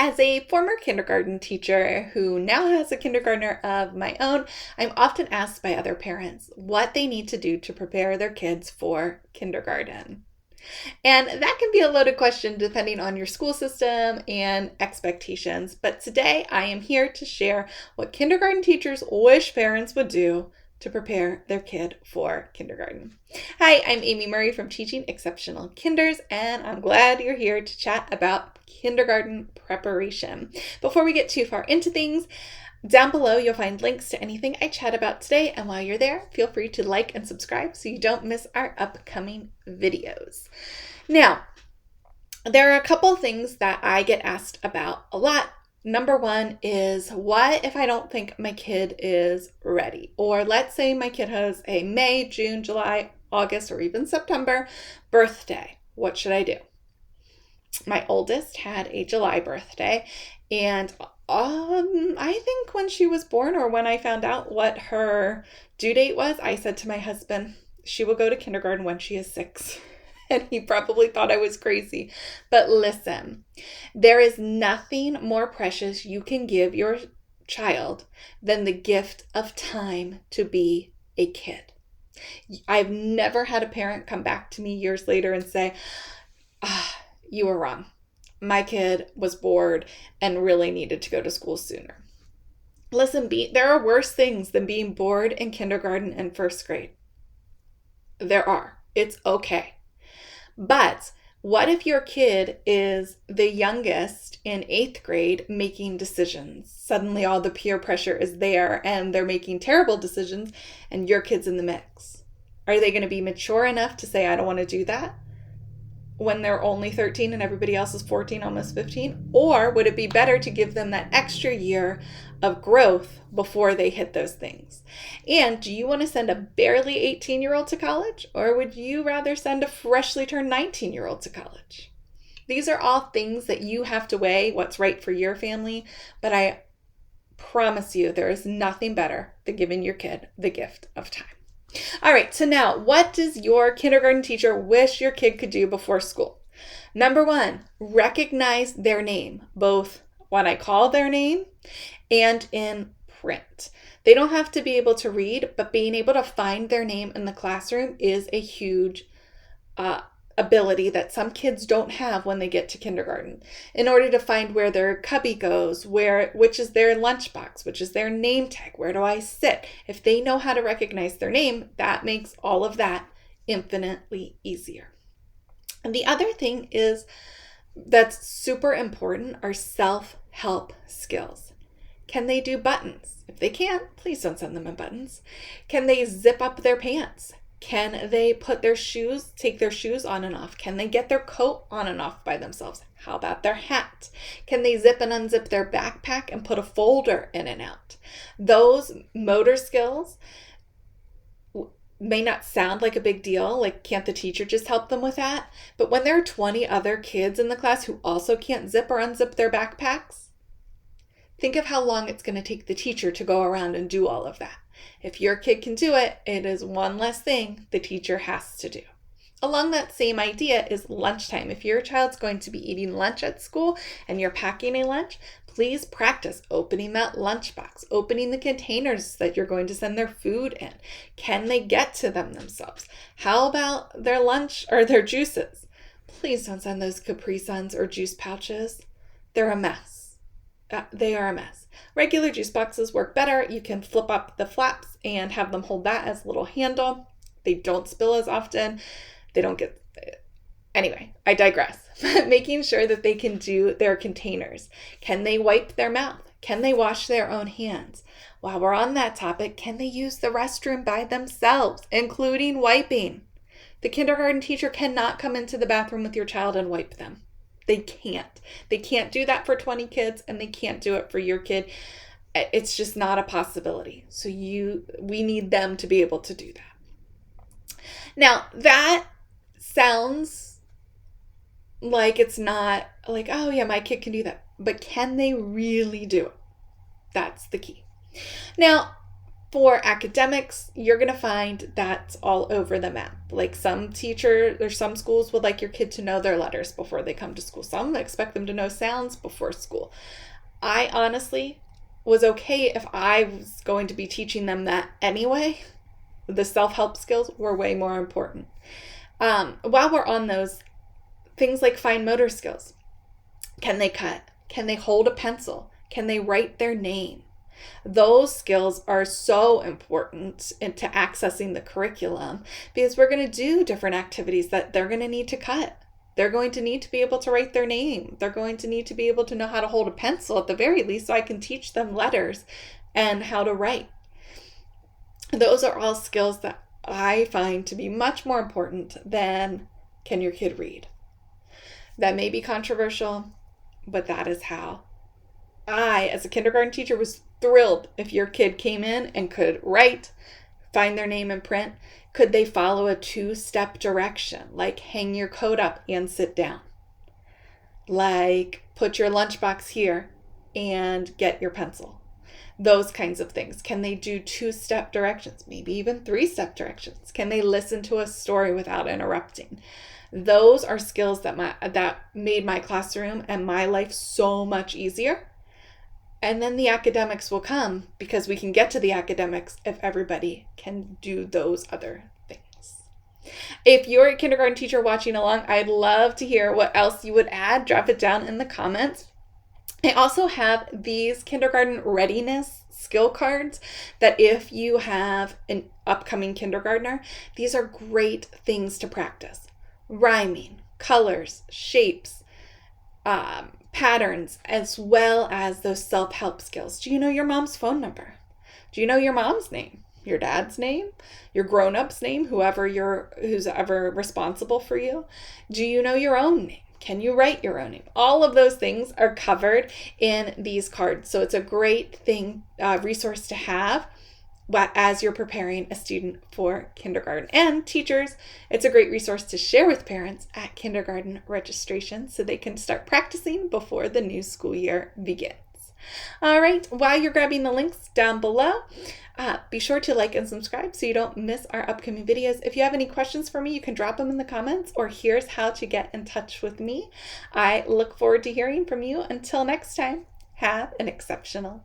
As a former kindergarten teacher who now has a kindergartner of my own, I'm often asked by other parents what they need to do to prepare their kids for kindergarten. And that can be a loaded question depending on your school system and expectations. But today I am here to share what kindergarten teachers wish parents would do to prepare their kid for kindergarten. Hi, I'm Amy Murray from Teaching Exceptional Kinders, and I'm glad you're here to chat about kindergarten preparation. Before we get too far into things, down below you'll find links to anything I chat about today, and while you're there, feel free to like and subscribe so you don't miss our upcoming videos. Now, there are a couple things that I get asked about a lot. Number one is, what if I don't think my kid is ready? Or let's say my kid has a May, June, July, August, or even September birthday. What should I do? My oldest had a July birthday, and I think when she was born, or when I found out what her due date was, I said to my husband, she will go to kindergarten when she is 6. And he probably thought I was crazy. But listen, there is nothing more precious you can give your child than the gift of time to be a kid. I've never had a parent come back to me years later and say, you were wrong. My kid was bored and really needed to go to school sooner. Listen, there are worse things than being bored in kindergarten and first grade. There are. It's okay. But what if your kid is the youngest in 8th grade making decisions? Suddenly all the peer pressure is there and they're making terrible decisions and your kid's in the mix. Are they going to be mature enough to say, I don't want to do that when they're only 13 and everybody else is 14, almost 15? Or would it be better to give them that extra year of growth before they hit those things? And do you want to send a barely 18-year-old to college, or would you rather send a freshly turned 19-year-old to college? These are all things that you have to weigh what's right for your family, but I promise you there is nothing better than giving your kid the gift of time. All right, so now, what does your kindergarten teacher wish your kid could do before school? Number one, recognize their name, both when I call their name and in print. They don't have to be able to read, but being able to find their name in the classroom is a huge ability that some kids don't have when they get to kindergarten. In order to find where their cubby goes, which is their lunchbox, which is their name tag, where do I sit? If they know how to recognize their name, that makes all of that infinitely easier. And the other thing is that's super important are self-help skills. Can they do buttons? If they can't, please don't send them in buttons. Can they zip up their pants? Can they take their shoes on and off? Can they get their coat on and off by themselves? How about their hat? Can they zip and unzip their backpack and put a folder in and out? Those motor skills may not sound like a big deal, like can't the teacher just help them with that? But when there are 20 other kids in the class who also can't zip or unzip their backpacks, think of how long it's going to take the teacher to go around and do all of that. If your kid can do it, it is one less thing the teacher has to do. Along that same idea is lunchtime. If your child's going to be eating lunch at school and you're packing a lunch, please practice opening that lunchbox, opening the containers that you're going to send their food in. Can they get to them themselves? How about their lunch or their juices? Please don't send those Capri Suns or juice pouches. They're a mess. They are a mess. Regular juice boxes work better. You can flip up the flaps and have them hold that as a little handle. They don't spill as often. They don't get... Anyway, I digress. Making sure that they can do their containers. Can they wipe their mouth? Can they wash their own hands? While we're on that topic, can they use the restroom by themselves, including wiping? The kindergarten teacher cannot come into the bathroom with your child and wipe them. They can't. They can't do that for 20 kids, and they can't do it for your kid. It's just not a possibility. So we need them to be able to do that. Now, that sounds like it's not like, oh yeah, my kid can do that. But can they really do it? That's the key. Now, For academics, you're going to find that's all over the map. Like some teachers or some schools would like your kid to know their letters before they come to school. Some expect them to know sounds before school. I honestly was okay if I was going to be teaching them that anyway. The self-help skills were way more important. While we're on those, things like fine motor skills. Can they cut? Can they hold a pencil? Can they write their name? Those skills are so important into accessing the curriculum because we're going to do different activities that they're going to need to cut. They're going to need to be able to write their name. They're going to need to be able to know how to hold a pencil at the very least, so I can teach them letters and how to write. Those are all skills that I find to be much more important than can your kid read. That may be controversial, but that is how I, as a kindergarten teacher, was thrilled if your kid came in and could write, find their name in print. Could they follow a 2-step direction, like hang your coat up and sit down? Like put your lunchbox here and get your pencil. Those kinds of things. Can they do 2-step directions? Maybe even 3-step directions. Can they listen to a story without interrupting? Those are skills that made my classroom and my life so much easier. And then the academics will come because we can get to the academics if everybody can do those other things. If you're a kindergarten teacher watching along, I'd love to hear what else you would add. Drop it down in the comments. I also have these kindergarten readiness skill cards that if you have an upcoming kindergartner, these are great things to practice. Rhyming, colors, shapes, patterns, as well as those self-help skills. Do you know your mom's phone number? Do you know your mom's name? Your dad's name? Your grown-up's name? Who's ever responsible for you? Do you know your own name? Can you write your own name? All of those things are covered in these cards. So it's a great resource to have as you're preparing a student for kindergarten. And teachers, it's a great resource to share with parents at kindergarten registration so they can start practicing before the new school year begins. All right, while you're grabbing the links down below, be sure to like and subscribe so you don't miss our upcoming videos. If you have any questions for me, you can drop them in the comments, or here's how to get in touch with me. I look forward to hearing from you. Until next time, have an exceptional